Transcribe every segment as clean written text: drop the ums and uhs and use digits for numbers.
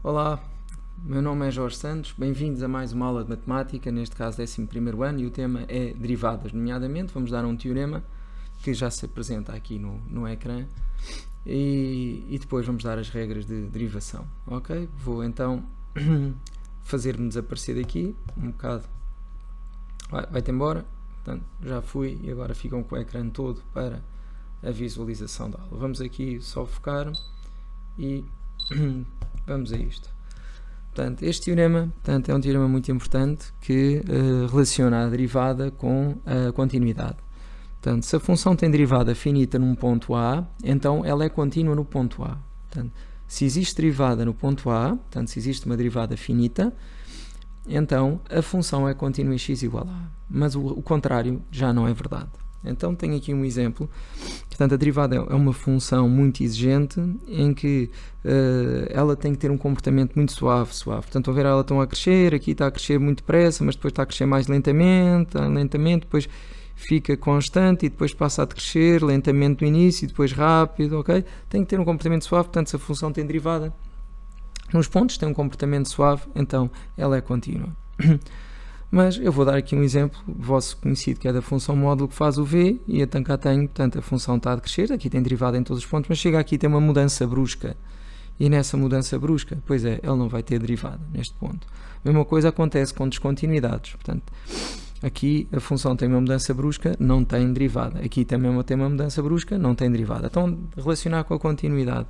Olá, meu nome é Jorge Santos, bem-vindos a mais uma aula de matemática, neste caso 11º ano, e o tema é derivadas, nomeadamente vamos dar um teorema que já se apresenta aqui no ecrã e depois vamos dar as regras de derivação, ok? Vou então fazer-me desaparecer daqui um bocado, vai-te embora, portanto já fui e agora ficam com o ecrã todo para a visualização da aula. Vamos aqui só focar e vamos a isto. Portanto, este teorema é um teorema muito importante que relaciona a derivada com a continuidade. Portanto, se a função tem derivada finita num ponto A, então ela é contínua no ponto A. Portanto, se existe derivada no ponto A, portanto, se existe uma derivada finita, então a função é contínua em x igual a A. Mas o contrário já não é verdade. Então tenho aqui um exemplo. Portanto, a derivada é uma função muito exigente em que ela tem que ter um comportamento muito suave. Portanto, a ver, ela está a crescer, aqui está a crescer muito depressa, mas depois está a crescer mais lentamente, depois fica constante e depois passa a crescer lentamente no início e depois rápido, ok? Tem que ter um comportamento suave, portanto, se a função tem derivada nos pontos, tem um comportamento suave, então ela é contínua. Mas eu vou dar aqui um exemplo vosso conhecido, que é da função módulo que faz o v, e então cá tenho, portanto, a função está a crescer, aqui tem derivada em todos os pontos, mas chega aqui e tem uma mudança brusca. E nessa mudança brusca, pois é, ele não vai ter derivada neste ponto. A mesma coisa acontece com descontinuidades. Portanto, aqui a função tem uma mudança brusca, não tem derivada. Aqui também tem uma mudança brusca, não tem derivada. Então, relacionar com a continuidade.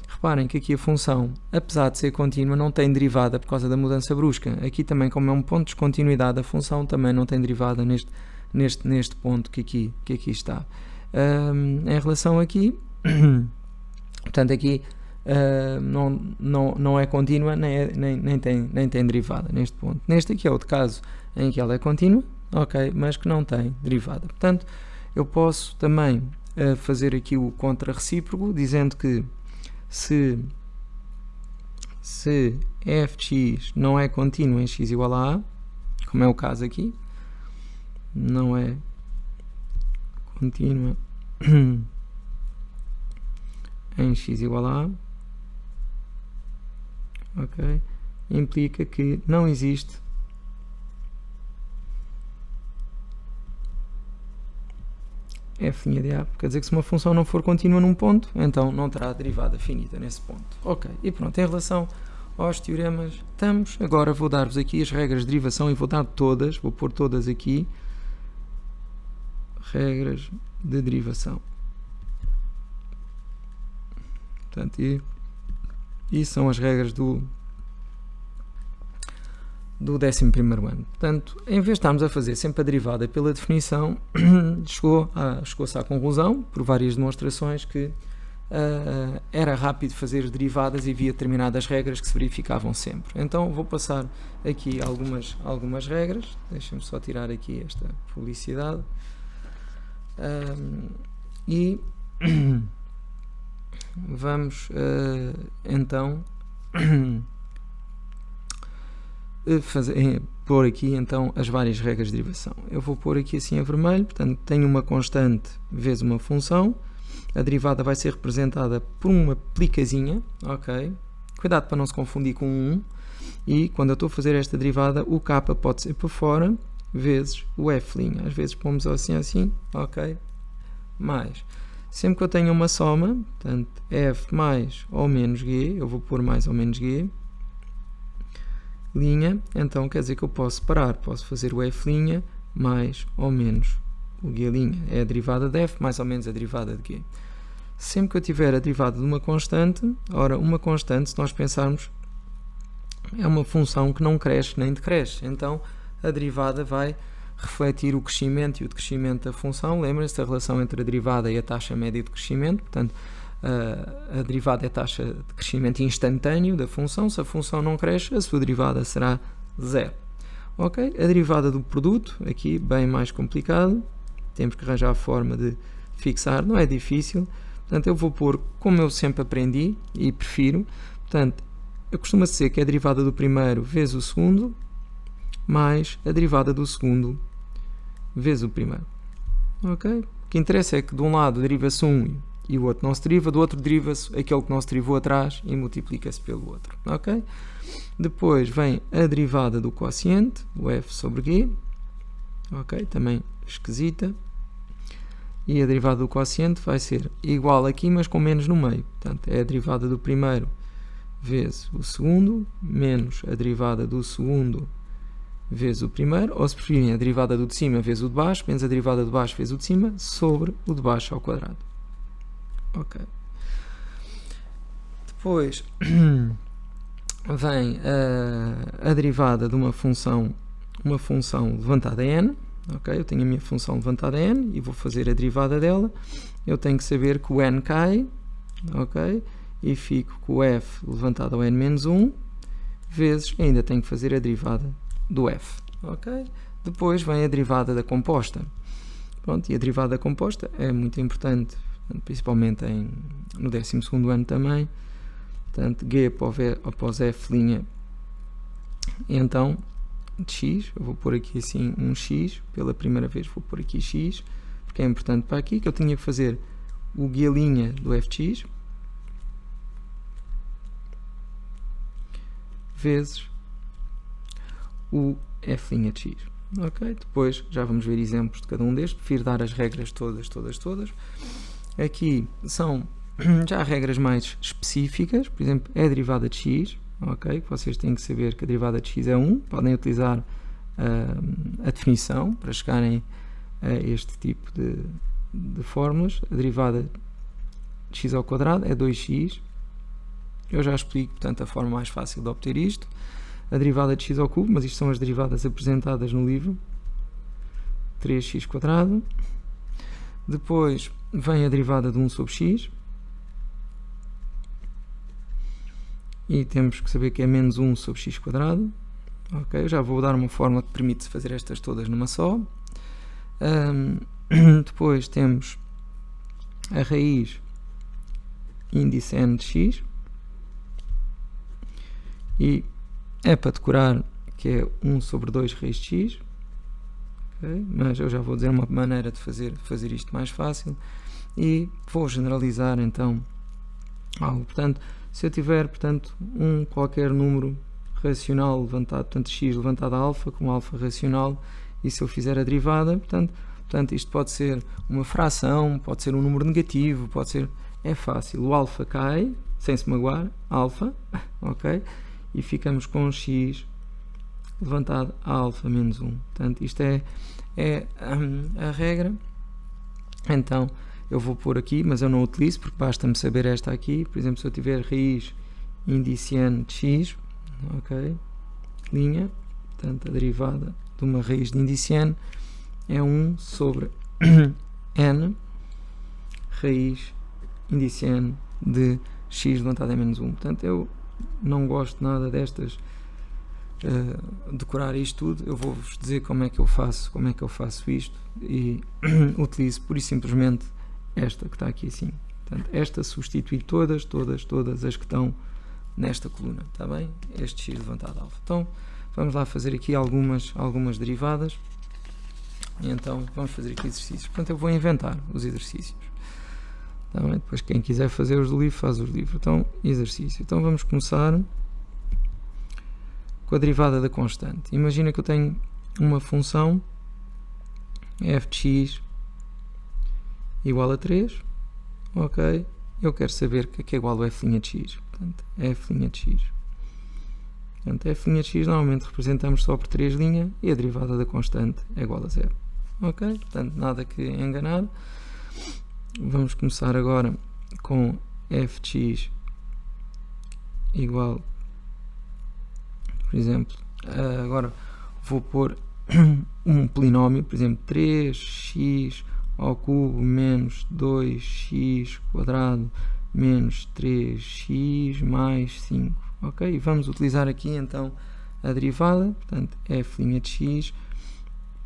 Reparem que aqui a função, apesar de ser contínua, não tem derivada por causa da mudança brusca. Aqui também, como é um ponto de descontinuidade, a função também não tem derivada neste ponto que aqui está. Em relação aqui, portanto aqui não é contínua nem tem derivada neste ponto. Neste aqui é outro caso em que ela é contínua, ok, mas que não tem derivada. Portanto, eu posso também fazer aqui o contra-recíproco, dizendo que se f de x não é contínuo em x igual a A, como é o caso aqui, não é contínua em x igual a A, ok, implica que não existe f' de A, quer dizer que se uma função não for contínua num ponto, então não terá derivada finita nesse ponto. Ok, e pronto, em relação aos teoremas, estamos. Agora vou dar-vos aqui as regras de derivação e vou dar todas, vou pôr todas aqui. Regras de derivação. Portanto, e são as regras do 11º ano. Portanto, em vez de estarmos a fazer sempre a derivada pela definição, chegou-se à conclusão, por várias demonstrações, que era rápido fazer derivadas e havia determinadas regras que se verificavam sempre. Então vou passar aqui algumas regras. Deixem-me só tirar aqui esta publicidade. E vamos então pôr aqui então as várias regras de derivação. Eu vou pôr aqui assim a vermelho, portanto tenho uma constante vezes uma função, a derivada vai ser representada por uma plicazinha, ok? Cuidado para não se confundir com 1, e quando eu estou a fazer esta derivada, o k pode ser para fora, vezes o f', às vezes pomos assim, ok? Mais, sempre que eu tenho uma soma, portanto f mais ou menos g, eu vou pôr mais ou menos g, linha, então quer dizer que eu posso separar, posso fazer o f' mais ou menos o g', é a derivada de f mais ou menos a derivada de g. Sempre que eu tiver a derivada de uma constante, ora, uma constante, se nós pensarmos, é uma função que não cresce nem decresce, então a derivada vai refletir o crescimento e o decrescimento da função. Lembrem-se da relação entre a derivada e a taxa média de crescimento, portanto, a derivada é a taxa de crescimento instantâneo da função. Se a função não cresce, a sua derivada será zero. Ok? A derivada do produto, aqui bem mais complicado, temos que arranjar a forma de fixar, não é difícil. Portanto, eu vou pôr como eu sempre aprendi e prefiro. Portanto, eu costumo dizer que é a derivada do primeiro vezes o segundo, mais a derivada do segundo vezes o primeiro. Ok? O que interessa é que de um lado deriva-se 1 e o outro não se deriva, do outro deriva-se aquele que não se derivou atrás e multiplica-se pelo outro, ok? Depois vem a derivada do quociente, o f sobre g, ok? Também esquisita. E a derivada do quociente vai ser igual aqui, mas com menos no meio. Portanto, é a derivada do primeiro vezes o segundo, menos a derivada do segundo vezes o primeiro, ou se preferirem, a derivada do de cima vezes o de baixo, menos a derivada de baixo vezes o de cima, sobre o de baixo ao quadrado. Ok. Depois vem a derivada de uma função levantada a n. Ok, eu tenho a minha função levantada a n e vou fazer a derivada dela. Eu tenho que saber que o n cai, ok, e fico com o f levantado ao n menos 1, vezes, ainda tenho que fazer a derivada do f, ok? Depois vem a derivada da composta. Pronto, e a derivada da composta é muito importante, principalmente no 12º ano também. Portanto, g após f', então, de x, eu vou pôr aqui assim um x, pela primeira vez vou pôr aqui x, porque é importante para aqui, que eu tinha que fazer o g' do fx, vezes o f' de x. Ok? Depois já vamos ver exemplos de cada um destes, prefiro dar as regras todas. Aqui são já regras mais específicas, por exemplo, é a derivada de x, ok? Vocês têm que saber que a derivada de x é 1, podem utilizar a definição para chegarem a este tipo de fórmulas. A derivada de x ao quadrado é 2x, eu já explico, portanto, a forma mais fácil de obter isto. A derivada de x ao cubo, mas isto são as derivadas apresentadas no livro, 3x quadrado. Depois vem a derivada de 1 sobre x, e temos que saber que é menos 1 sobre x quadrado. Ok, eu já vou dar uma fórmula que permite fazer estas todas numa só. Depois temos a raiz índice n de x, e é para decorar que é 1 sobre 2 raiz de x, okay? Mas eu já vou dizer uma maneira de fazer isto mais fácil, e vou generalizar então algo. Portanto, se eu tiver, portanto, qualquer número racional levantado, portanto x levantado a alfa, com alfa racional, e se eu fizer a derivada, portanto isto pode ser uma fração, pode ser um número negativo, pode ser, é fácil, o alfa cai, sem se magoar, alfa, ok? E ficamos com x levantado a alfa menos 1. Portanto, isto é a regra. Então, eu vou pôr aqui, mas eu não utilizo, porque basta-me saber esta aqui. Por exemplo, se eu tiver raiz índice n de x, ok, linha, portanto, a derivada de uma raiz de índice n é 1 sobre n, raiz índice n de x levantado a menos 1. Portanto, eu não gosto nada destas, decorar isto tudo. Eu vou-vos dizer como é que eu faço isto, e utilizo pura e simplesmente esta que está aqui assim. Portanto, esta substitui todas as que estão nesta coluna, está bem? Este x levantado a alfa. Então, vamos lá fazer aqui algumas derivadas. E então, vamos fazer aqui exercícios. Portanto, eu vou inventar os exercícios. Tá bem? Depois, quem quiser fazer os do livro, faz os do livro. Então, exercício. Então, vamos começar com a derivada da constante. Imagina que eu tenho uma função f de x igual a 3, ok? Eu quero saber o que é igual a f' de x. Portanto, f' de x. Portanto, f' de x normalmente representamos só por 3 linhas, e a derivada da constante é igual a 0. Ok? Portanto, nada que enganar. Vamos começar agora com f de x igual, por exemplo, agora vou pôr um polinómio, por exemplo, 3x ao cubo menos 2x quadrado menos 3x mais 5. Ok? E vamos utilizar aqui então a derivada, portanto, f' de x.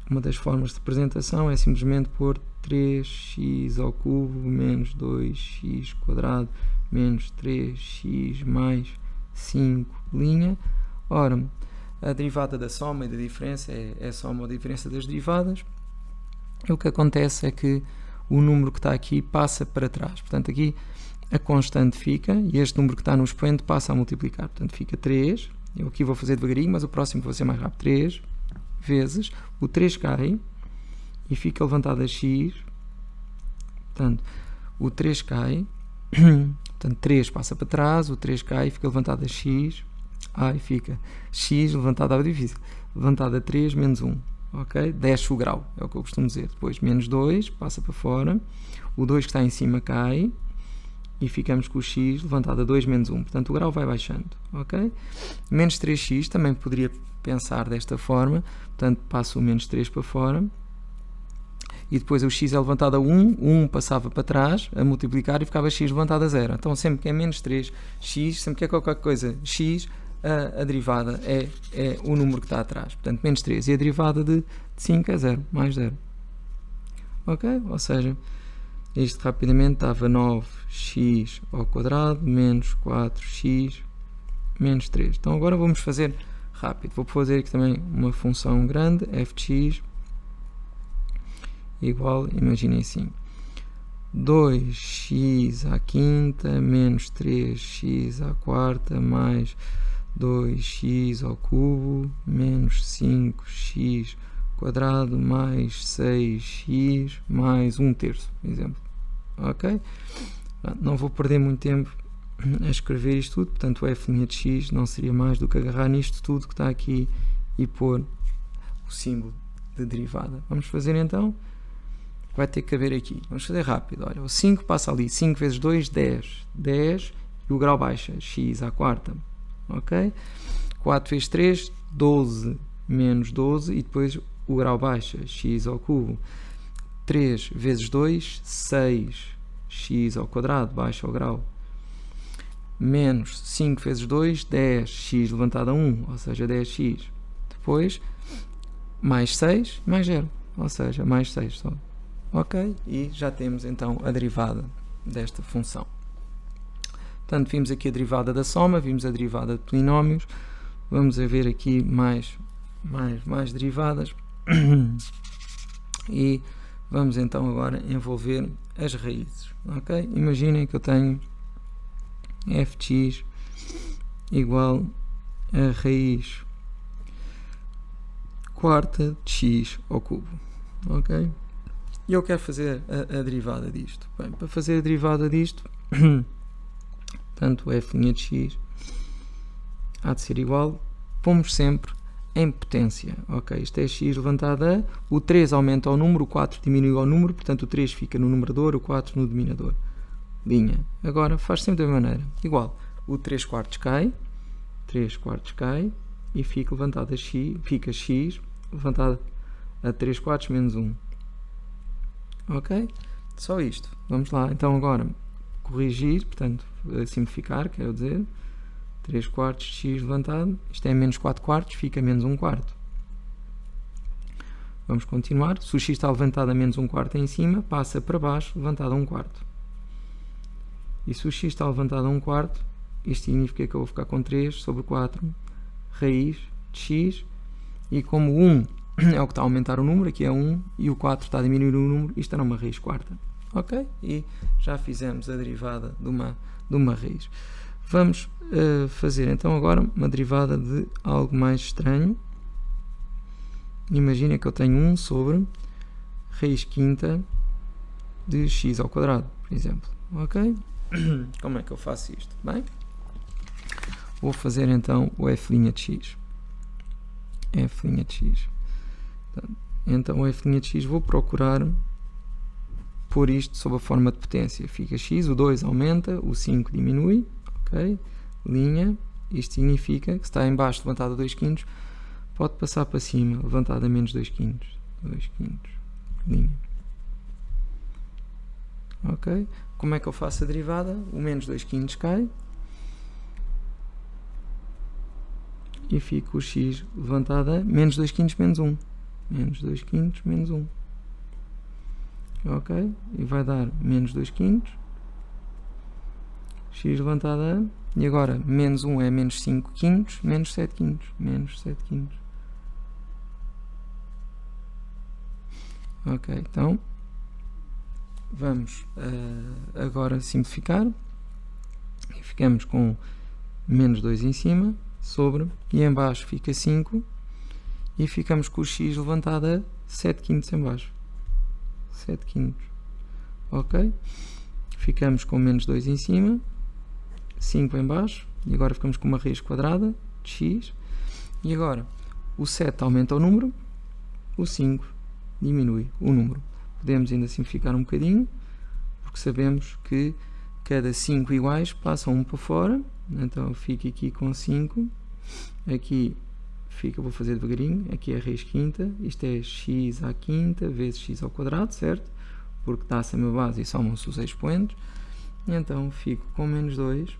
Uma das formas de representação é simplesmente pôr 3x ao cubo menos 2x quadrado menos 3x mais 5 linha. Ora, a derivada da soma e da diferença é a soma ou a diferença das derivadas. E o que acontece é que o número que está aqui passa para trás. Portanto, aqui a constante fica e este número que está no expoente passa a multiplicar. Portanto, fica 3. Eu aqui vou fazer devagarinho, mas o próximo vou ser mais rápido. 3 vezes o 3 cai e fica levantado a x. Portanto, o 3 cai. Portanto, 3 passa para trás, o 3 cai e fica levantado a x. E fica x levantado a difícil. Levantado a 3 menos 1. Ok? Desce o grau, é o que eu costumo dizer. Depois, menos 2, passa para fora. O 2 que está em cima cai. E ficamos com o x levantado a 2 menos 1. Portanto, o grau vai baixando. Ok? Menos 3x, também poderia pensar desta forma. Portanto, passo o menos 3 para fora. E depois o x é levantado a 1. 1 passava para trás, a multiplicar, e ficava x levantado a 0. Então, sempre que é menos 3x, sempre que é qualquer coisa x, a derivada é o número que está atrás. Portanto, menos 3. E a derivada de 5 é 0, mais 0. Ok? Ou seja, isto rapidamente dava 9x ao quadrado menos 4x menos 3. Então agora vamos fazer rápido. Vou fazer aqui também uma função grande, f de x igual, imaginem assim, 2x à quinta menos 3x à quarta mais 2x ao cubo menos 5x quadrado mais 6x mais 1/3, por exemplo. Ok? Não vou perder muito tempo a escrever isto tudo, portanto o f' de x não seria mais do que agarrar nisto tudo que está aqui e pôr o símbolo de derivada. Vamos fazer então, vai ter que caber aqui. Vamos fazer rápido. Olha, o 5 passa ali, 5 vezes 2, 10. 10 e o grau baixa, x à quarta. Ok? 4 vezes 3, 12 menos 12 e depois o grau baixa, x ao cubo. 3 vezes 2, 6x ao quadrado, baixa o grau. Menos 5 vezes 2, 10x levantado a 1, ou seja, 10x. Depois, mais 6, mais 0, ou seja, mais 6 só. Ok? E já temos então a derivada desta função. Portanto, vimos aqui a derivada da soma, vimos a derivada de polinómios. Vamos a ver aqui mais derivadas. E vamos então agora envolver as raízes. Ok? Imaginem que eu tenho f de x igual a raiz quarta de x ao cubo. Ok? E eu quero fazer a derivada disto. Bem, para fazer a derivada disto, portanto, f' de x há de ser igual, pomos sempre em potência. Ok, isto é x levantado a, o 3 aumenta ao número, o 4 diminui ao número, portanto o 3 fica no numerador, o 4 no denominador. Linha. Agora faz sempre da mesma maneira. Igual, o 3 quartos cai e fica levantado a x, fica x levantado a 3 quartos menos 1. Ok? Só isto. Vamos lá. Então agora corrigir, portanto, simplificar, quero dizer, 3 quartos de x levantado, isto é menos 4 quartos, fica menos 1 quarto. Vamos continuar. Se o x está levantado a menos 1 quarto em cima, passa para baixo, levantado a 1 quarto. E se o x está levantado a 1 quarto, isto significa que eu vou ficar com 3 sobre 4 raiz de x, e como 1 é o que está a aumentar o número, aqui é 1, e o 4 está a diminuir o número, isto era uma raiz quarta. Ok? E já fizemos a derivada de uma raiz. Vamos fazer então agora uma derivada de algo mais estranho. Imagina que eu tenho 1 sobre raiz quinta de x ao quadrado, por exemplo. Ok? Como é que eu faço isto? Bem, vou fazer então o f' de x. F' de x. Então o f' de x vou procurar pôr isto sob a forma de potência. Fica x, o 2 aumenta, o 5 diminui. Ok? Linha. Isto significa que se está em baixo levantado a 2 quintos, pode passar para cima, levantado a menos 2 quintos. 2 quintos. Linha. Ok? Como é que eu faço a derivada? O menos 2 quintos cai. E fica o x levantado a menos 2 quintos menos 1. Menos 2 quintos menos 1. Ok? E vai dar menos 2 quintos. X levantado a... E agora, menos 1 é menos 5 quintos, menos 7 quintos. Menos 7 quintos. Ok, então... vamos agora simplificar e ficamos com menos 2 em cima, sobre, e em baixo fica 5 e ficamos com o x levantado a 7 quintos em baixo. 7 quintos. Ok? Ficamos com menos 2 em cima, 5 em baixo, e agora ficamos com uma raiz quadrada de x, e agora o 7 aumenta o número, o 5 diminui o número. Podemos ainda simplificar um bocadinho, porque sabemos que cada 5 iguais passam um para fora, então fica aqui com 5, aqui fica, vou fazer devagarinho, aqui é a raiz quinta, isto é x à quinta vezes x ao quadrado, certo? Porque dá-se a minha base e somam-se os expoentes, então fico com menos 2,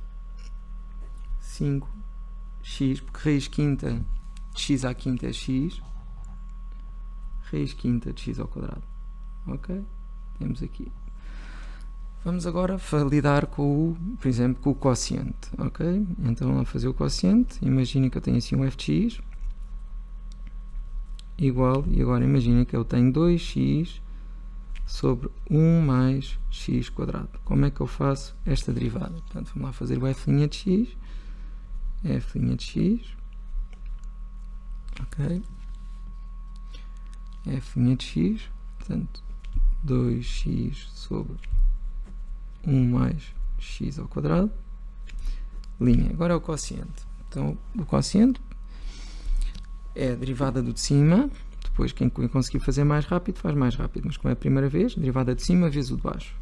5x, porque raiz quinta de x à quinta é x, raiz quinta de x ao quadrado. Ok? Temos aqui. Vamos agora lidar com por exemplo, com o quociente. Ok? Então, vamos fazer o quociente. Imaginem que eu tenho assim um f de x igual, e agora imaginem que eu tenho 2x sobre 1 mais x quadrado. Como é que eu faço esta derivada? Portanto, vamos lá fazer o f' de x. F' de x. Ok? F' de x. Portanto, 2x sobre 1 mais x ao quadrado. Linha. Agora é o quociente. Então, o quociente é a derivada do de cima. Depois, quem conseguir fazer mais rápido, faz mais rápido. Mas como é a primeira vez, derivada de cima vezes o de baixo.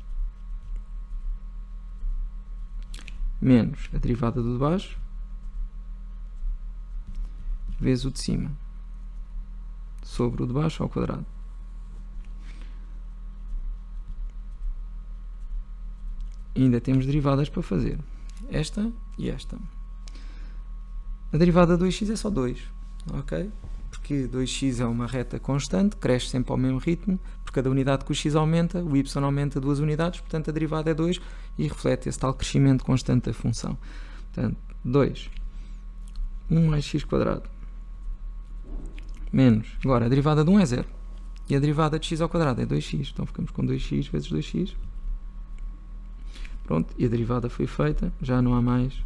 Menos a derivada do de baixo vezes o de cima. Sobre o de baixo ao quadrado. E ainda temos derivadas para fazer. Esta e esta. A derivada de 2x é só 2. Ok? Porque 2x é uma reta constante, cresce sempre ao mesmo ritmo, por cada unidade que o x aumenta, o y aumenta 2 unidades, portanto a derivada é 2 e reflete esse tal crescimento constante da função. Portanto, 2, 1 mais x quadrado, menos, agora a derivada de 1 é 0, e a derivada de x ao quadrado é 2x, então ficamos com 2x vezes 2x. Pronto, e a derivada foi feita, já não há mais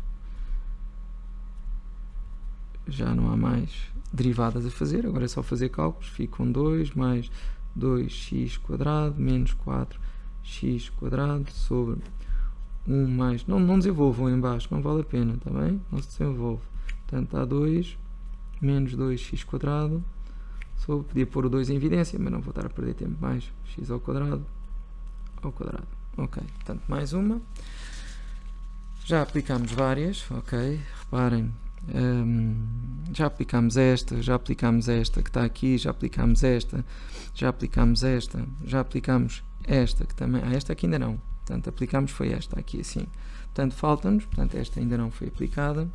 derivadas a fazer, agora é só fazer cálculos, fica com 2 mais 2x quadrado menos 4x quadrado sobre 1 mais, não desenvolvam em baixo, não vale a pena, está bem? Não se desenvolve, portanto dá 2 menos 2x quadrado sobre, podia pôr o 2 em evidência, mas não vou estar a perder tempo, mais x ao quadrado, ok, portanto mais uma, já aplicámos várias, ok, reparem, já aplicámos esta que está aqui, já aplicámos esta, já aplicámos esta, já aplicámos esta que também, esta aqui ainda não, portanto aplicámos foi esta aqui assim, portanto falta-nos, portanto esta ainda não foi aplicada,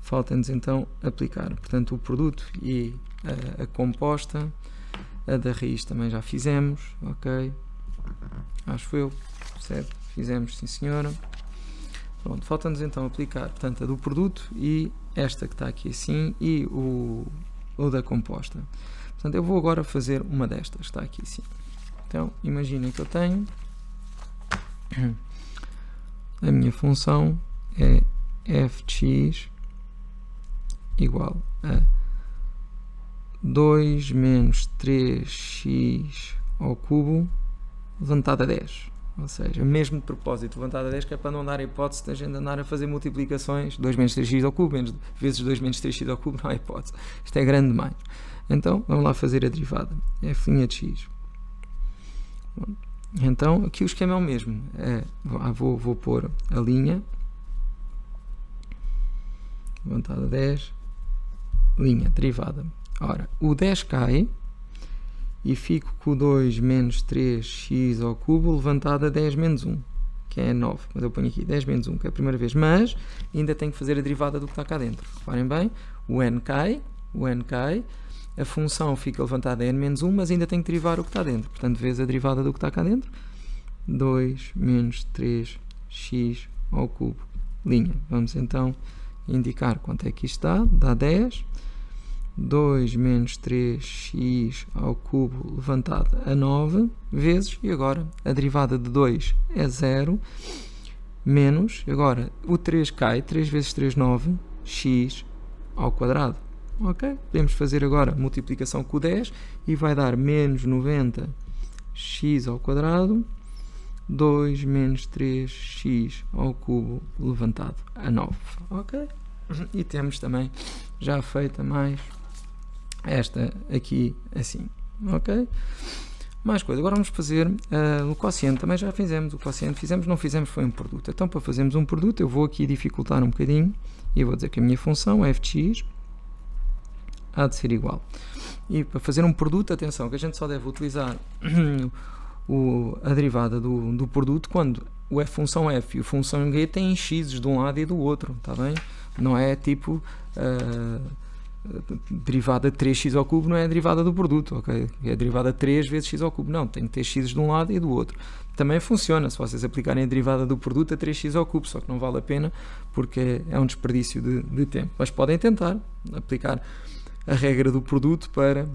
falta-nos então aplicar, portanto o produto e a composta, a da raiz também já fizemos, ok, acho eu, certo, fizemos sim senhora. Pronto, falta-nos então aplicar, portanto, a do produto e esta que está aqui assim e o da composta. Portanto, eu vou agora fazer uma destas, está aqui assim. Então, imaginem que eu tenho a minha função é f de x igual a 2 menos 3x ao cubo levantado a 10. Ou seja, mesmo de propósito, levantado a 10, que é para não dar a hipótese de a gente andar a fazer multiplicações, 2 menos 3x ao cubo, vezes 2 menos 3x ao cubo, não há hipótese. Isto é grande demais. Então, vamos lá fazer a derivada. F' de x. Então, aqui o esquema é o mesmo. Vou pôr a linha, levantado a 10, linha, derivada. Ora, o 10 cai, e fico com o 2 menos 3x ao cubo levantado a 10 menos 1, que é 9. Mas eu ponho aqui 10 menos 1, que é a primeira vez. Mas ainda tenho que fazer a derivada do que está cá dentro. Reparem bem, o n cai, a função fica levantada a n menos 1, mas ainda tenho que derivar o que está dentro. Portanto, vezes a derivada do que está cá dentro. 2 menos 3x ao cubo, linha. Vamos então indicar quanto é que isto dá. Dá 10. 2 menos 3x ao cubo levantado a 9 vezes, e agora a derivada de 2 é 0, menos, agora o 3 cai, 3 vezes 3, 9, x ao quadrado. Ok? Podemos fazer agora multiplicação com o 10 e vai dar menos 90x ao quadrado, 2 menos 3x ao cubo levantado a 9. Ok? E temos também já feita mais esta aqui assim. Ok? Mais coisa. Agora vamos fazer o quociente. Também já fizemos o quociente. Fizemos, não fizemos, foi um produto. Então, para fazermos um produto, eu vou aqui dificultar um bocadinho e eu vou dizer que a minha função f de x há de ser igual. E para fazer um produto, atenção, que a gente só deve utilizar a derivada do produto quando a função f e a função g têm x de um lado e do outro, está bem? Não é tipo derivada de 3x ao cubo, não é a derivada do produto, ok? É a derivada de 3 vezes x ao cubo, não, tem que ter x de um lado e do outro. Também funciona se vocês aplicarem a derivada do produto a 3x ao cubo, só que não vale a pena porque é um desperdício de tempo. Mas podem tentar aplicar a regra do produto para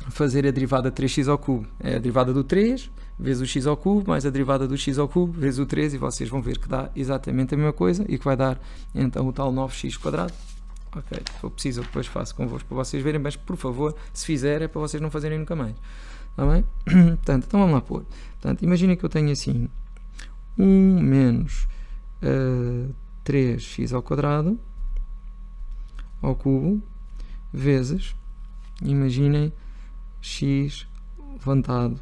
fazer a derivada de 3x ao cubo. É a derivada do 3 vezes o x ao cubo mais a derivada do x ao cubo vezes o 3 e vocês vão ver que dá exatamente a mesma coisa e que vai dar então o tal 9x quadrado. Ok, se for preciso eu depois faço convosco para vocês verem, mas por favor, se fizer é para vocês não fazerem nunca mais. Está bem? Portanto, então vamos lá pôr. Portanto, imaginem que eu tenho assim 1 menos 3x ao quadrado ao cubo vezes, imaginem, x levantado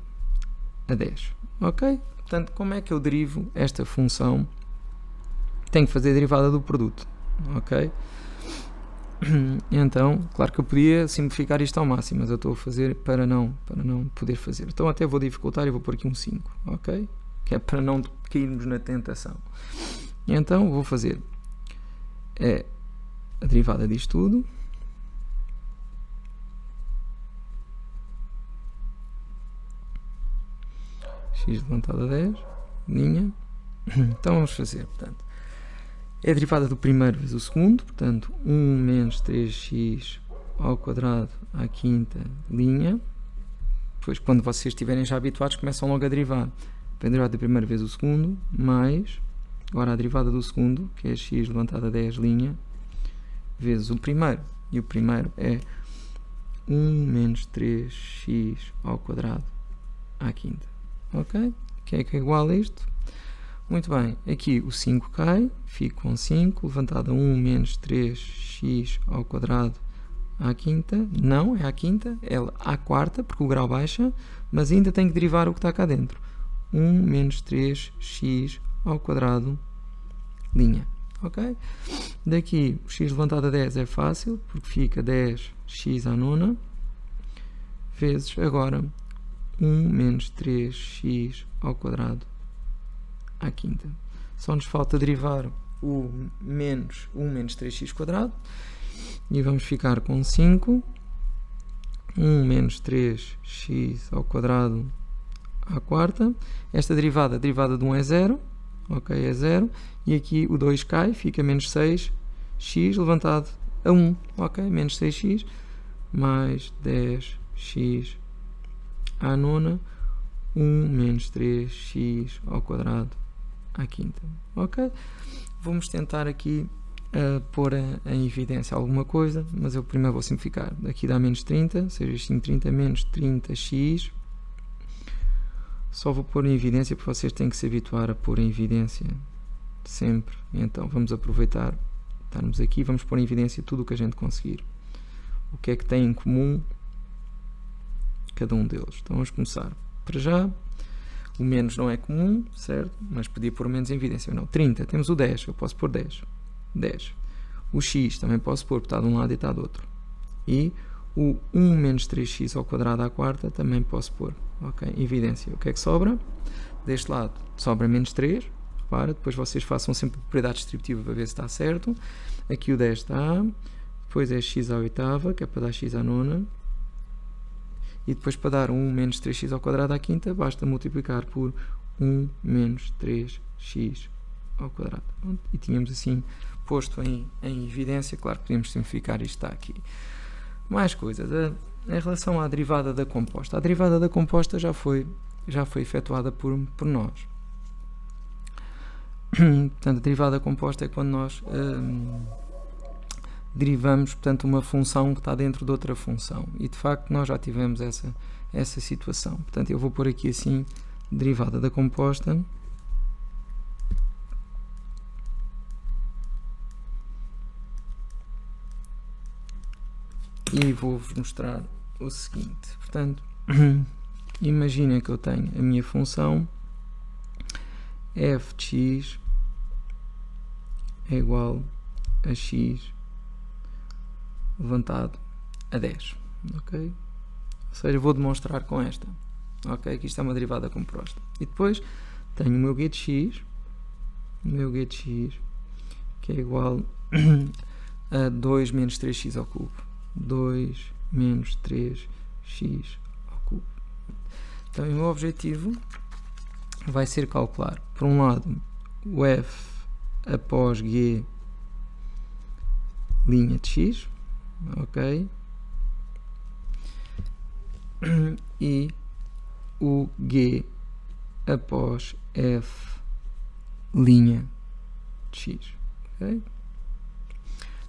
a 10. Ok? Portanto, como é que eu derivo esta função? Tenho que fazer a derivada do produto. Ok? Então, claro que eu podia simplificar isto ao máximo, mas eu estou a fazer para não poder fazer. Então até vou dificultar e vou pôr aqui um 5. Ok? Que é para não cairmos na tentação. Então vou fazer a derivada disto tudo. X levantado a 10, linha. Então vamos fazer, portanto, é a derivada do primeiro vezes o segundo, portanto, 1 menos 3x ao quadrado à quinta linha. Depois, quando vocês estiverem já habituados, começam logo a derivar. A derivada do primeiro vezes o segundo, mais, agora a derivada do segundo, que é x levantado a 10 linha, vezes o primeiro. E o primeiro é 1 menos 3x ao quadrado à quinta. Ok? Que é igual a isto. Muito bem, aqui o 5 cai, fico com 5, levantado a 1 menos 3x ao quadrado à quinta, não, é à quinta, é à quarta, porque o grau baixa, mas ainda tem que derivar o que está cá dentro. 1 menos 3x ao quadrado, linha. Ok? Daqui, o x levantado a 10 é fácil, porque fica 10x à nona, vezes agora 1 menos 3x ao quadrado à quinta. Só nos falta derivar o menos 1 menos 3x quadrado e vamos ficar com 5. 1 menos 3x ao quadrado à quarta. Esta derivada, a derivada de 1 é 0. Ok, é 0. E aqui o 2 cai, fica menos 6x levantado a 1. Ok, menos 6x mais 10x à nona, 1 menos 3x ao quadrado à quinta. Ok? Vamos tentar aqui pôr em evidência alguma coisa, mas eu primeiro vou simplificar. Aqui dá menos 30, ou seja, isto em 30 menos 30x. Só vou pôr em evidência porque vocês têm que se habituar a pôr em evidência sempre. Então vamos aproveitar, estarmos aqui, vamos pôr em evidência tudo o que a gente conseguir. O que é que tem em comum cada um deles. Então vamos começar. Para já, o menos não é comum, certo? Mas podia pôr menos em evidência. Não, 30, temos o 10, eu posso pôr 10. 10. O x também posso pôr, porque está de um lado e está do outro. E o 1 menos 3x ao quadrado à quarta também posso pôr. Ok, evidência. O que é que sobra? Deste lado sobra menos 3. Repara, depois vocês façam sempre a propriedade distributiva para ver se está certo. Aqui o 10 está. Depois é x à oitava, que é para dar x à nona. E depois para dar 1 menos 3x ao quadrado à quinta, basta multiplicar por 1 menos 3x ao quadrado. E tínhamos assim posto em evidência, claro que podíamos simplificar, isto está aqui. Mais coisas. Em relação à derivada da composta. A derivada da composta já foi efetuada por nós. Portanto, a derivada composta é quando nós derivamos, portanto, uma função que está dentro de outra função. E, de facto, nós já tivemos essa situação. Portanto, eu vou pôr aqui assim, derivada da composta. E vou-vos mostrar o seguinte. Portanto, imaginem que eu tenho a minha função f de x é igual a x levantado a 10. Ok? Ou seja, vou demonstrar com esta. Ok? Que isto é uma derivada composta. E depois tenho o meu g de x, que é igual a 2 menos 3x ao cubo. 2 menos 3x ao cubo. Então, o meu objetivo vai ser calcular, por um lado, o f após g linha de x, ok? E o g após f linha de x, ok?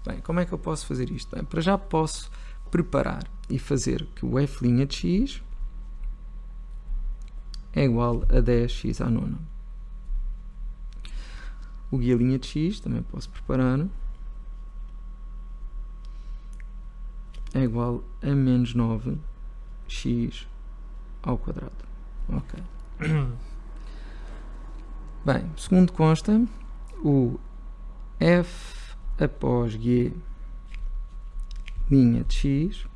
Bem, como é que eu posso fazer isto? Bem, para já posso preparar e fazer que o f' de x é igual a 10x à nona. O g' de x também posso preparar, é igual a menos 9x ao quadrado. Ok. Bem, segundo consta, o f após g linha de x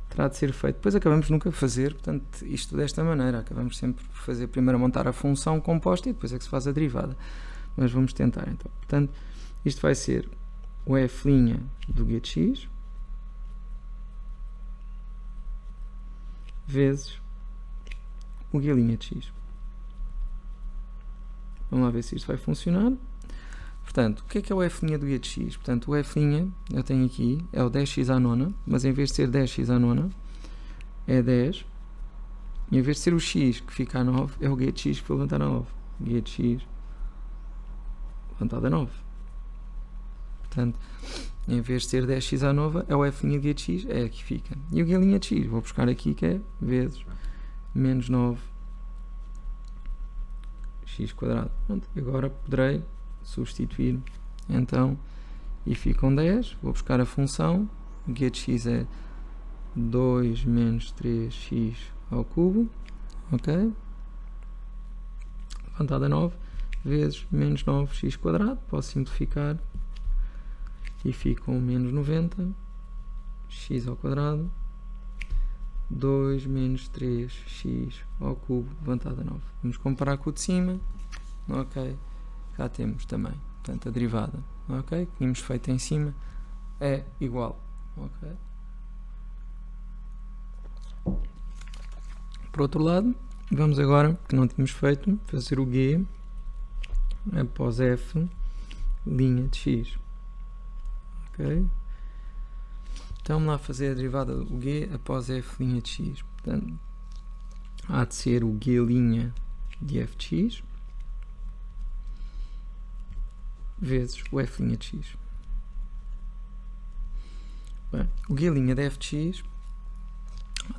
terá de ser feito. Depois acabamos nunca a fazer, portanto, isto desta maneira. Acabamos sempre por fazer primeiro a montar a função composta e depois é que se faz a derivada. Mas vamos tentar então. Portanto, isto vai ser o f' do g de x vezes o g' de x. Vamos lá ver se isto vai funcionar. Portanto, o que é o f' do g de x? Portanto, o f' eu tenho aqui, é o 10x à nona, mas em vez de ser 10x à nona, é 10. E em vez de ser o x que fica a 9, é o g de x que foi levantado a 9. G de x levantado a 9. Portanto, em vez de ser 10x à nova, é o f' de g de x, é aqui fica. E o g' de x, vou buscar aqui que é vezes menos 9x quadrado. Pronto, agora poderei substituir então e ficam 10. Vou buscar a função, o g de x é 2 menos 3x ao cubo, ok? Levantado a 9 vezes menos 9x quadrado, posso simplificar e ficam menos 90 x ao quadrado 2 menos 3x ao cubo levantado a 9. Vamos comparar com o de cima, ok? Cá temos também, portanto, a derivada, ok? Que tínhamos feito em cima é igual, ok? Por outro lado, vamos agora, que não tínhamos feito, fazer o g após f linha de x, ok? Então vamos lá fazer a derivada do g após f' de x. Portanto, há de ser o g' de f de x vezes o f' de x. Bem, o g' de f de x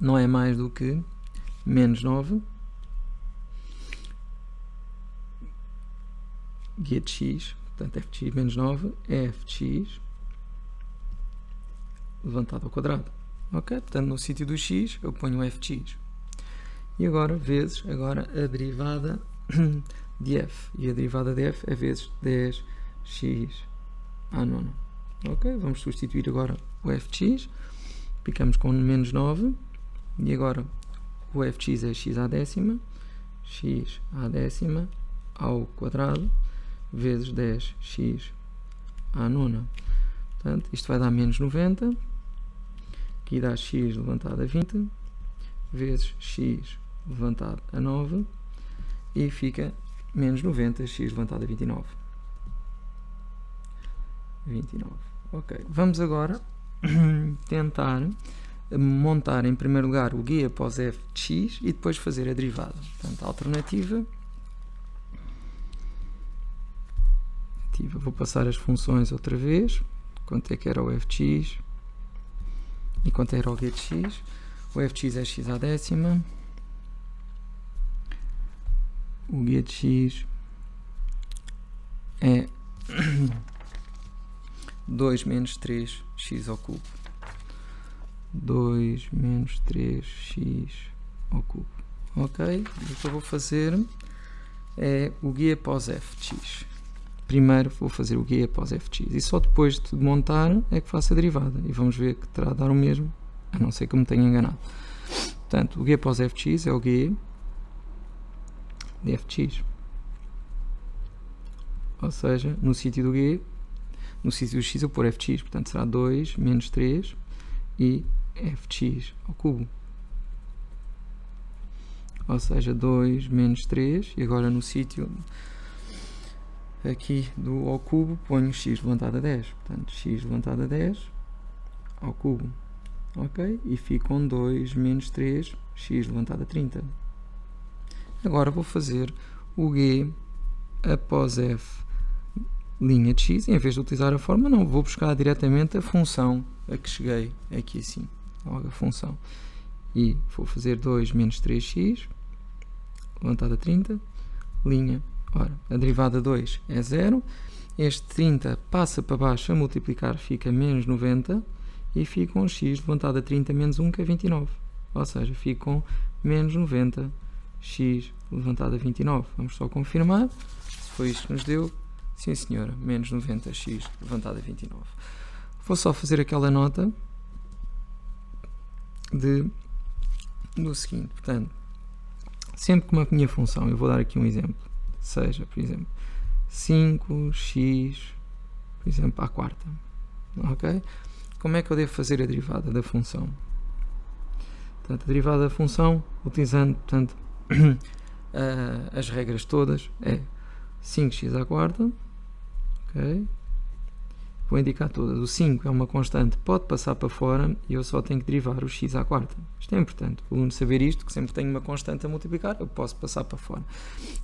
não é mais do que menos 9 g de x, portanto f de x menos 9 é f de x levantado ao quadrado, ok? Portanto, no sítio do x eu ponho o f de x e agora vezes a derivada de f, e a derivada de f é vezes 10x à nona, ok? Vamos substituir agora o f de x, ficamos com menos 9 e agora o f de x é x à décima ao quadrado vezes 10x à nona. Portanto, isto vai dar menos 90, aqui dá x levantado a 20, vezes x levantado a 9, e fica menos 90, x levantado a 29. Ok, vamos agora tentar montar em primeiro lugar o g após f de x e depois fazer a derivada. Portanto, a alternativa, vou passar as funções outra vez, quanto é que era o f de x e quanto era o g de x. O f de x é x à décima, o g de x é 2 menos 3x ao cubo. 2 menos 3x ao cubo. Ok? O que eu vou fazer é o g após f de x. Primeiro vou fazer o g após f de x. E só depois de montar é que faço a derivada. E vamos ver que terá a dar o mesmo, a não ser que eu me tenha enganado. Portanto, o g após f de x é o g de f de x. Ou seja, no sítio do g, no sítio do x eu pôr f de x. Portanto, será 2 menos 3 e f de x ao cubo. Ou seja, 2 menos 3, e agora no sítio aqui do ao cubo ponho x levantado a 10. Portanto, x levantado a 10 ao cubo. Ok? E fico com 2 menos 3, x levantado a 30. Agora vou fazer o g após f linha de x, e em vez de utilizar a forma, não, vou buscar diretamente a função a que cheguei aqui assim, logo a função, e vou fazer 2 menos 3x levantado a 30, linha, ora, a derivada 2 é 0, este 30 passa para baixo a multiplicar, fica menos 90, e fica com x levantado a 30 menos 1, que é 29, ou seja, fica com menos 90, x levantado a 29, vamos só confirmar, se foi isto que nos deu. Sim senhora, menos 90x levantado a 29. Vou só fazer aquela nota do seguinte, portanto, sempre que uma minha função, eu vou dar aqui um exemplo, seja, por exemplo, 5x, por exemplo, à quarta, ok? Como é que eu devo fazer a derivada da função? Portanto, a derivada da função, utilizando, portanto, as regras todas, é 5x à quarta. Okay. Vou indicar todas. O 5 é uma constante, pode passar para fora e eu só tenho que derivar o x à quarta. Isto é importante, o aluno saber isto, que sempre tenho uma constante a multiplicar, eu posso passar para fora.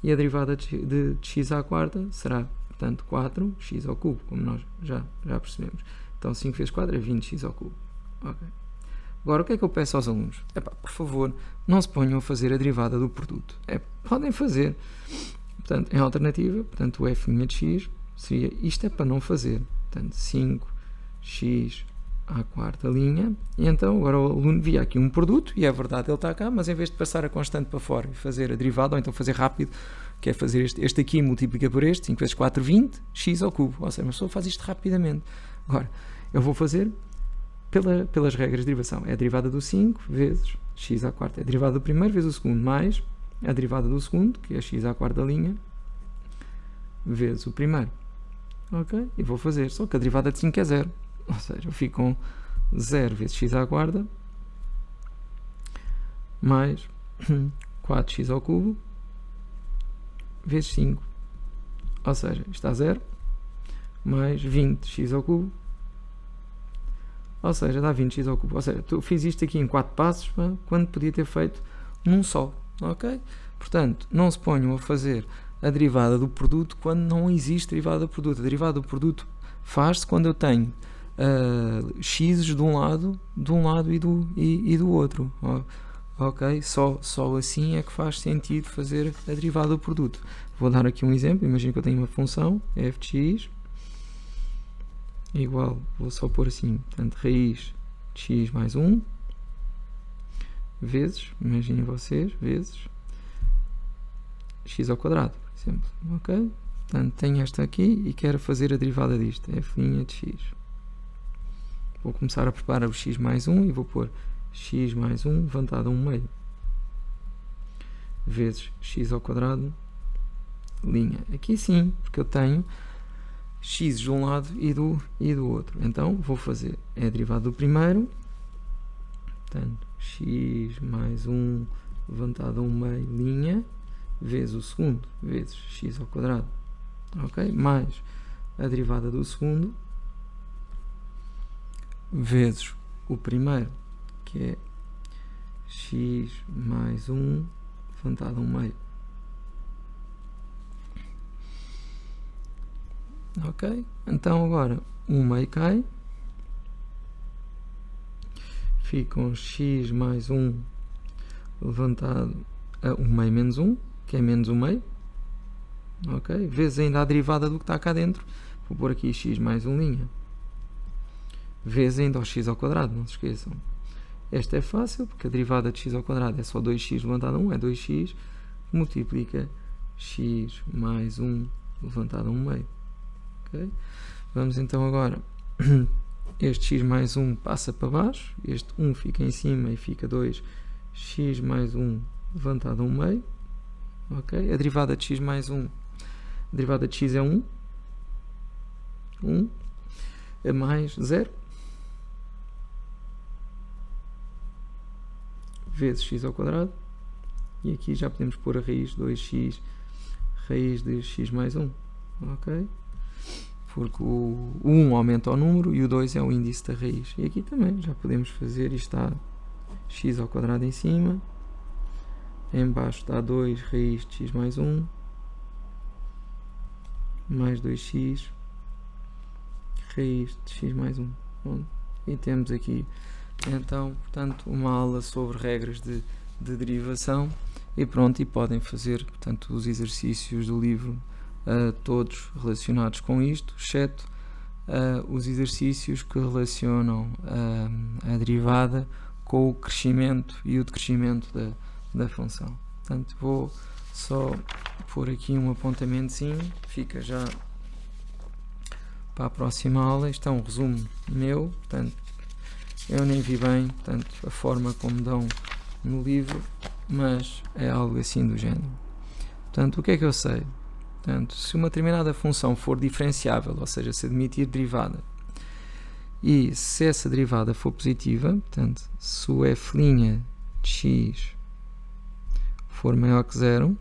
E a derivada de x à quarta será, portanto, 4x ao cubo, como nós já percebemos. Então 5 vezes 4 é 20x ao cubo. Okay. Agora, o que é que eu peço aos alunos? Epá, por favor, não se ponham a fazer a derivada do produto. Podem fazer. Portanto, em alternativa, portanto, o f' de x seria, isto é para não fazer, portanto, 5x à quarta linha, e então agora o aluno via aqui um produto, e é verdade, ele está cá, mas em vez de passar a constante para fora e fazer a derivada, ou então fazer rápido, que é fazer este aqui multiplica por este, 5 vezes 4, 20, x ao cubo, ou seja, uma pessoa faz isto rapidamente. Agora, eu vou fazer pelas regras de derivação, é a derivada do 5 vezes x à quarta, é a derivada do primeiro vezes o segundo, mais a derivada do segundo, que é x à quarta linha, vezes o primeiro. Ok? E vou fazer, só que a derivada de 5 é 0. Ou seja, eu fico com 0 vezes x à quarta mais 4x ao cubo vezes 5. Ou seja, está 0 mais 20x ao cubo. Ou seja, dá 20x ao cubo. Ou seja, eu fiz isto aqui em 4 passos, quando podia ter feito num só. Ok? Portanto, não se ponham a fazer a derivada do produto quando não existe derivada do produto. A derivada do produto faz-se quando eu tenho x de um lado e do outro. Ok? Só assim é que faz sentido fazer a derivada do produto. Vou dar aqui um exemplo. Imagino que eu tenho uma função f de x igual, vou só pôr assim, portanto, raiz de x mais 1 vezes, imaginem vocês, vezes x ao quadrado, por exemplo. Ok? Portanto, tenho esta aqui e quero fazer a derivada disto, f' de x. Vou começar a preparar o x mais 1 e vou pôr x mais 1 levantado a 1 meio vezes x ao quadrado linha. Aqui sim, porque eu tenho x de um lado e do outro. Então, vou fazer a derivada do primeiro, portanto, x mais 1 levantado a 1 meio linha vezes o segundo, vezes x ao quadrado, ok? Mais a derivada do segundo, vezes o primeiro, que é x mais 1 levantado a 1 meio. Ok? Então agora 1 meio cai. Ficam x mais 1 levantado a 1 meio menos 1, que é menos 1 meio. Ok? Vezes ainda a derivada do que está cá dentro. Vou pôr aqui x mais 1 linha. Vezes ainda o x ao quadrado, não se esqueçam. Esta é fácil, porque a derivada de x ao quadrado é só 2x levantado a 1, é 2x, multiplica x mais 1 levantado a 1 meio. Okay? Vamos então agora, este x mais 1 passa para baixo, este 1 fica em cima e fica 2x mais 1 levantado a 1 meio. Okay? A derivada de x mais 1, a derivada de x é 1, é mais 0, vezes x ao quadrado, e aqui já podemos pôr a raiz 2x, raiz de x mais 1, ok? Porque o 1 aumenta o número e o 2 é o índice da raiz. E aqui também já podemos fazer, isto está x ao quadrado em cima, em baixo está 2 raiz de x mais 1, mais 2x, raiz de x mais 1. Bom, e temos aqui então, portanto, uma aula sobre regras de derivação e pronto, e podem fazer, portanto, os exercícios do livro todos relacionados com isto, exceto os exercícios que relacionam a derivada com o crescimento e o decrescimento da função. Portanto, vou só pôr aqui um apontamentozinho, fica já para a próxima aula. Isto é um resumo meu, portanto, eu nem vi bem, portanto, a forma como dão no livro, mas é algo assim do género. Portanto, o que é que eu sei? Portanto, se uma determinada função for diferenciável, ou seja, se admitir derivada, e se essa derivada for positiva, portanto, se o f' de x for maior que 0,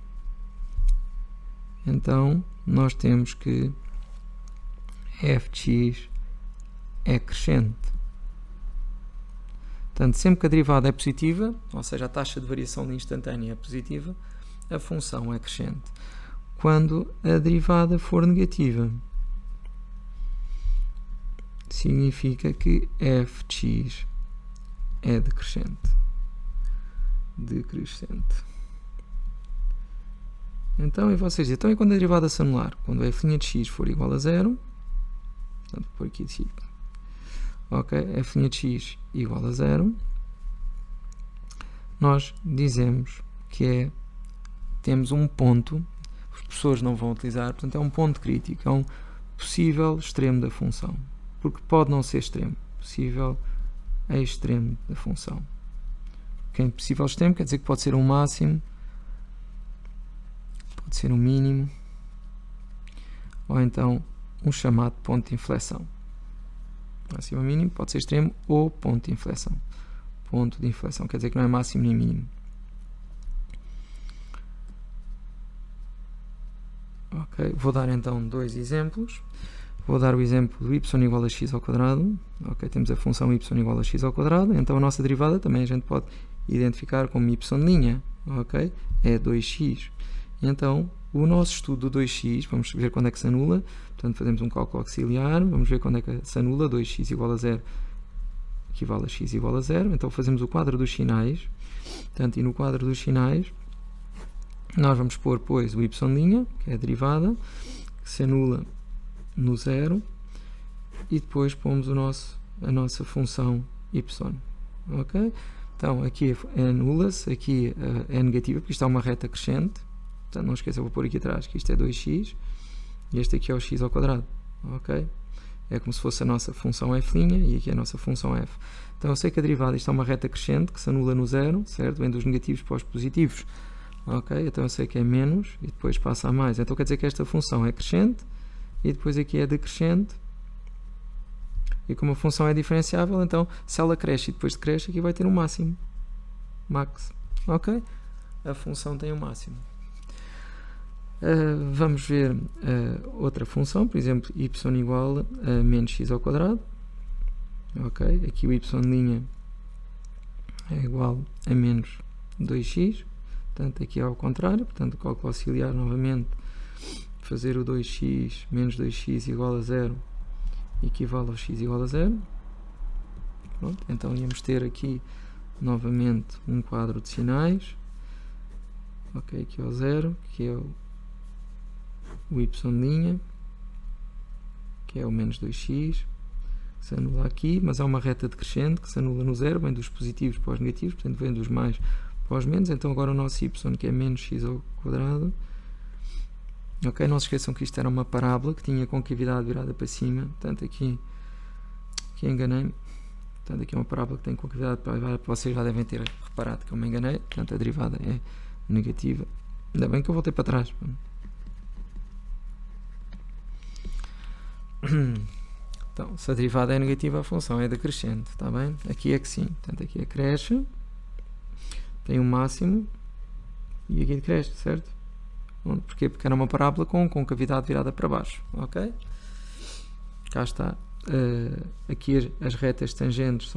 então nós temos que f de x é crescente. Portanto, sempre que a derivada é positiva, ou seja, a taxa de variação de instantânea é positiva, a função é crescente. Quando a derivada for negativa, significa que f de x é decrescente. Então, e vocês dizem, então e quando a derivada se anular? Quando f' de x for igual a 0, portanto, por aqui de ok, f' de x igual a 0, nós dizemos que temos um ponto, os professores não vão utilizar, portanto é um ponto crítico, é um possível extremo da função, porque pode não ser extremo, possível é extremo da função. Okay, possível extremo quer dizer que pode ser um máximo, pode ser um mínimo, ou então um chamado ponto de inflexão. Máximo ou mínimo pode ser extremo ou ponto de inflexão. Ponto de inflexão quer dizer que não é máximo nem mínimo. Ok, vou dar então dois exemplos. Vou dar o exemplo do y igual a x ao quadrado. Ok, temos a função y igual a x ao quadrado. Então a nossa derivada também a gente pode identificar como y linha. Ok, é 2x. Então o nosso estudo do 2x, vamos ver quando é que se anula. Portanto, fazemos um cálculo auxiliar, vamos ver quando é que se anula. 2x igual a 0 equivale a x igual a 0. Então fazemos o quadro dos sinais. Portanto, e no quadro dos sinais nós vamos pôr, pois, o y', que é a derivada, que se anula no 0, e depois pomos a nossa função y. Ok? Então, aqui anula-se, aqui é negativa, porque isto é uma reta crescente. Portanto, não esqueça, vou pôr aqui atrás que isto é 2x, e este aqui é o x ao quadrado. Ok? É como se fosse a nossa função f', e aqui é a nossa função f. Então, eu sei que a derivada, isto é uma reta crescente, que se anula no 0, certo? Vem dos negativos para os positivos. Ok? Então, eu sei que é menos, e depois passa a mais. Então, quer dizer que esta função é crescente, e depois aqui é decrescente. E como a função é diferenciável, então, se ela cresce e depois decresce, aqui vai ter um máximo. Max. Ok? A função tem um máximo. Vamos ver outra função, por exemplo, y igual a menos x ao quadrado. ok? Aqui o y' é igual a menos 2x, portanto aqui é ao contrário, portanto o cálculo auxiliar novamente, fazer o 2x menos 2x igual a 0 equivale ao x igual a 0. Pronto, então íamos ter aqui novamente um quadro de sinais, ok, aqui é o 0, que é o y', que é o menos 2x, que se anula aqui, mas há uma reta decrescente que se anula no 0, vem dos positivos para os negativos, portanto vem dos mais para os menos, então agora o nosso y, que é menos x ao quadrado, ok, não se esqueçam que isto era uma parábola que tinha concavidade virada para cima, portanto aqui enganei-me, portanto aqui é uma parábola que tem concavidade virada para, vocês já devem ter reparado que eu me enganei, portanto a derivada é negativa, ainda bem que eu voltei para trás. Então, se a derivada é negativa, a função é decrescente, está bem? Aqui é que sim, portanto aqui acresce, tem um máximo e aqui decresce, certo? Porquê? Porque era uma parábola com concavidade virada para baixo, ok? Cá está. Aqui as retas tangentes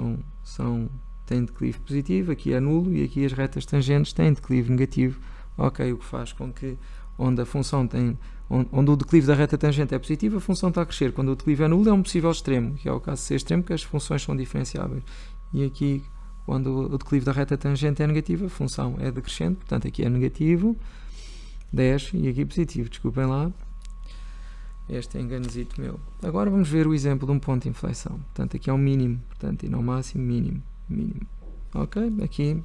têm declive positivo, aqui é nulo, e aqui as retas tangentes têm declive negativo, ok? O que faz com que onde a função tem, onde o declive da reta tangente é positivo, a função está a crescer. Quando o declive é nulo, é um possível extremo, que é o caso de ser extremo, que as funções são diferenciáveis. E aqui, quando o declive da reta tangente é negativo, a função é decrescente, portanto aqui é negativo, 10, e aqui positivo, desculpem lá, este é enganozito meu. Agora vamos ver o exemplo de um ponto de inflexão, portanto aqui é o mínimo, portanto e não máximo, mínimo, ok? Aqui,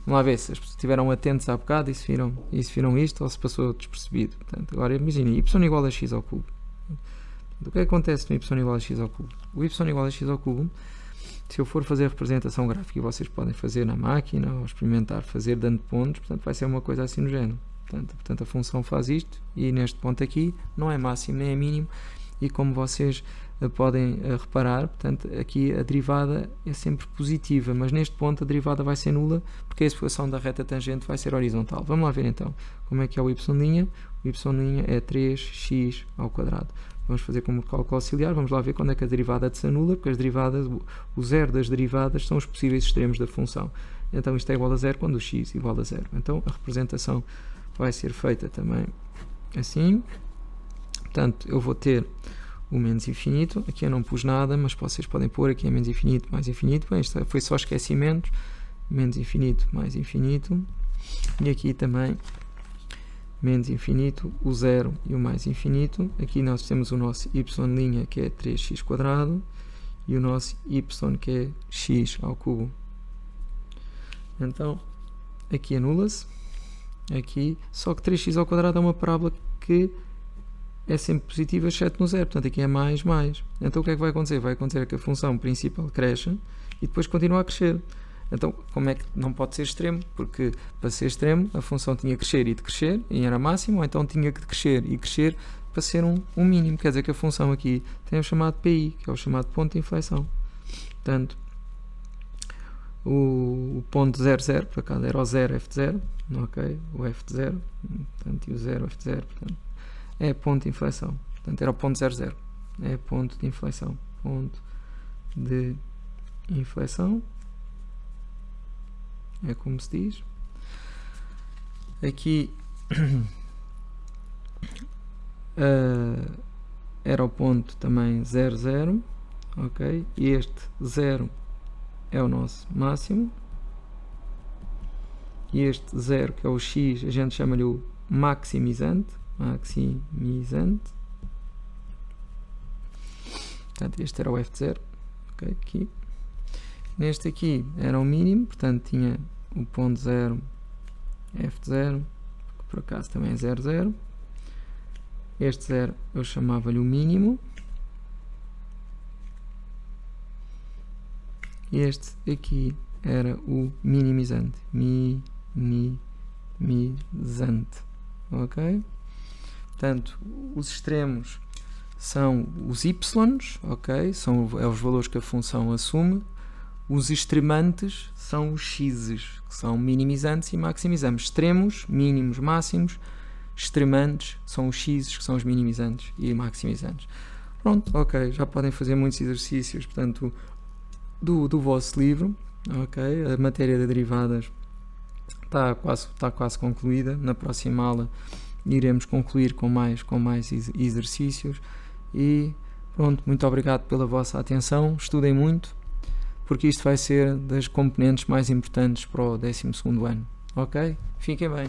vamos lá ver se estiveram atentos há bocado e se viram isto ou se passou despercebido. Portanto, agora imaginem, y igual a x ao cubo. O que acontece no y igual a x ao cubo? O y igual a x ao cubo, se eu for fazer a representação gráfica, e vocês podem fazer na máquina ou experimentar fazer dando pontos, portanto vai ser uma coisa assim no género. Portanto a função faz isto e neste ponto aqui não é máximo nem é mínimo, e como vocês podem reparar, portanto aqui a derivada é sempre positiva, mas neste ponto a derivada vai ser nula porque a equação da reta tangente vai ser horizontal. Vamos lá ver então como é que é o y'. O y' é 3x ao quadrado. Vamos fazer como cálculo auxiliar, vamos lá ver quando é que a derivada se anula, porque as derivadas, o zero das derivadas são os possíveis extremos da função. Então isto é igual a zero quando o x é igual a zero. Então a representação vai ser feita também assim. Portanto, eu vou ter o menos infinito, aqui eu não pus nada, mas vocês podem pôr aqui é menos infinito, mais infinito. Bem, isto foi só esquecimento, menos infinito, mais infinito, e aqui também menos infinito, o zero e o mais infinito. Aqui nós temos o nosso y' que é 3x quadrado e o nosso y que é x ao cubo. Então, aqui anula-se, aqui, só que 3x ao quadrado é uma parábola que é sempre positiva exceto no zero, portanto aqui é mais. Então o que é que vai acontecer? Vai acontecer que a função principal cresce e depois continua a crescer. Então como é que não pode ser extremo? Porque para ser extremo a função tinha que crescer e decrescer, e era máximo, ou então tinha que crescer e crescer para ser um mínimo. Quer dizer que a função aqui tem o chamado PI, que é o chamado ponto de inflexão. Portanto, o ponto 0,0, por acaso era o 0 f de 0, ok? O f de 0, portanto, e o 0 f de 0, portanto, é ponto de inflexão. Portanto, era o ponto 0,0, é ponto de inflexão. Ponto de inflexão, é como se diz. Aqui era o ponto também 0,0, ok? E este 0 é o nosso máximo, e este 0 que é o x a gente chama-lhe o maximizante. Portanto este era o f de 0, ok? Aqui. Neste aqui era o mínimo, portanto tinha o ponto 0 f de 0, que por acaso também é 0,0. Este 0 eu chamava-lhe o mínimo. E este aqui era o minimizante. Minimizante. Ok? Portanto, os extremos são os y, ok? São os valores que a função assume. Os extremantes são os x's, que são minimizantes e maximizantes. Extremos, mínimos, máximos. Extremantes são os x's, que são os minimizantes e maximizantes. Pronto, ok, já podem fazer muitos exercícios, portanto, do vosso livro, ok? A matéria de derivadas está quase concluída. Na próxima aula iremos concluir com mais exercícios e pronto, muito obrigado pela vossa atenção, estudem muito, porque isto vai ser das componentes mais importantes para o 12º ano, ok? Fiquem bem.